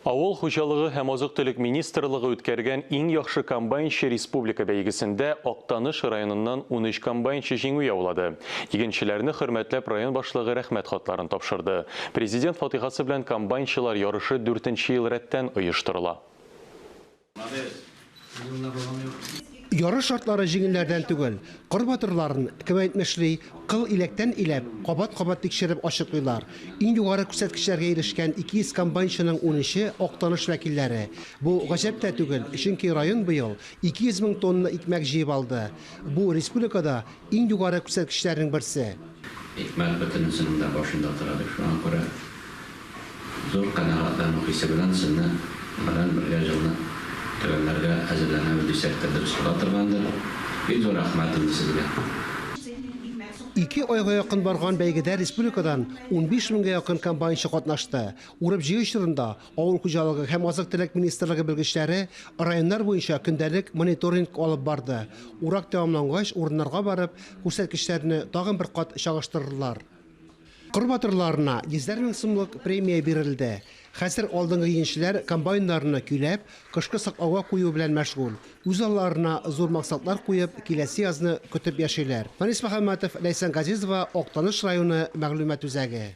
Авыл хуҗалыгы һәм азык-төлек министрлыгы үткәргән иң яхшы комбайнчы республика бәйгесендә Актаныш районыннан 13 комбайнчы җиңү яулады. Игенчеләрне хөрмәтләп район башлыгы рәхмәт хатларын тапшырды. Президент фатихасы белән комбайнчылар ярышы 4нче ел рәттән оештырыла. Ярыш шартлары җиңелләрдән түгел. Кыр батырларын кем әйтмешли, кыл иләктән иләп, кабат-кабат тикшереп ачыклыйлар. Иң югары күрсәткечләргә ирешкән 200 комбайнчының 13-е Актаныш вәкилләре. Бу гаҗәп тә түгел, чөнки район быел 200 мең тонна икмәк җыеп алды. Бу республикада иң югары күрсәткечләрнең берсе. Икмәк бөтенесенең дә башында торады. Шуңа күрә зур канәгатьләнү хисе белән сезне белән бергә җылны төгәлләргә әзерләнәбез дисәк тә дөрес була торгандыр. Бик зур рәхмәтем сезгә. 2 айга якын барган бәйгедә республикадан 15 меңгә якын комбайнчы катнашты. Урып җыю чорында авыл хуҗалыгы һәм азык-төлек министрлыгы белгечләре районнар буенча көндәлек мониторинг алып барды. Урак тәмамлангач, урыннарга барып, күрсәткечләрне тагын бер кат чагыштырдылар. Кыр батырларына 100 мең сумлык премия бирелде. Хәзер алдынгы игенчеләр комбайннарны көйләп, кышкы саклауга кую белән мәшгуль. Үз алларына зур максатлар куеп, киләсе язны көтеп яшиләр. Фанис Мөхәммәтов, Ләйсән Газизова, Актаныш районы мәгълүмат үзәге.